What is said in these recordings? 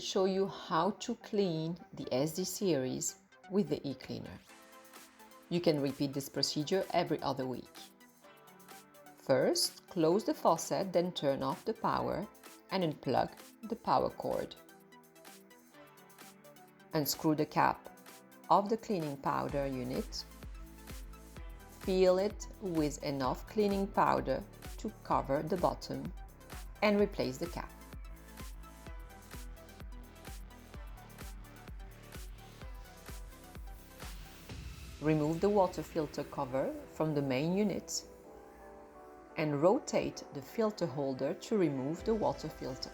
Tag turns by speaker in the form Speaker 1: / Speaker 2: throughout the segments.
Speaker 1: Show you how to clean the SD series with the e-cleaner. You can repeat this procedure every other week. First, close the faucet, then turn off the power and unplug the power cord. Unscrew the cap of the cleaning powder unit. Fill it with enough cleaning powder to cover the bottom and replace the cap. Remove the water filter cover from the main unit and rotate the filter holder to remove the water filter.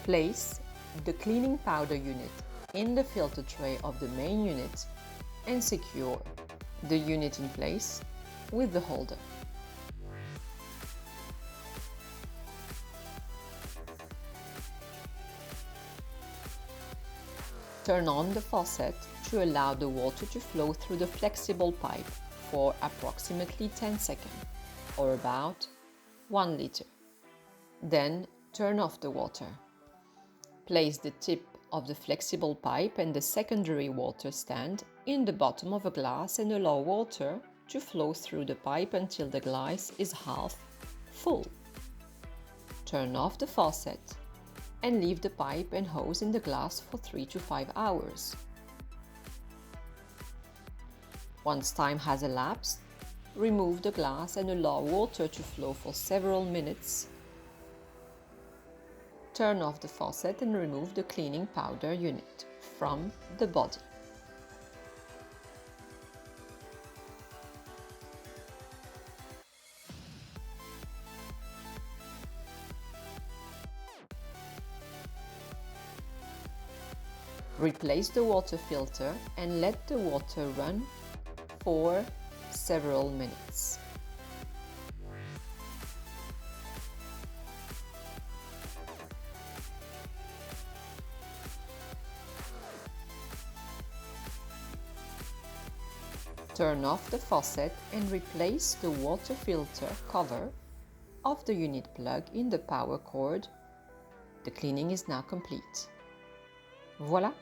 Speaker 1: Place the cleaning powder unit in the filter tray of the main unit and secure the unit in place with the holder. Turn on the faucet to allow the water to flow through the flexible pipe for approximately 10 seconds, or about 1 liter. Then turn off the water. Place the tip of the flexible pipe and the secondary water stand in the bottom of a glass and allow water to flow through the pipe until the glass is half full. Turn off the faucet and leave the pipe and hose in the glass for 3 to 5 hours. Once time has elapsed, remove the glass and allow water to flow for several minutes. Turn off the faucet and remove the cleaning powder unit from the body. Replace the water filter and let the water run for several minutes. Turn off the faucet and replace the water filter cover of the unit plug in the power cord. The cleaning is now complete. Voilà!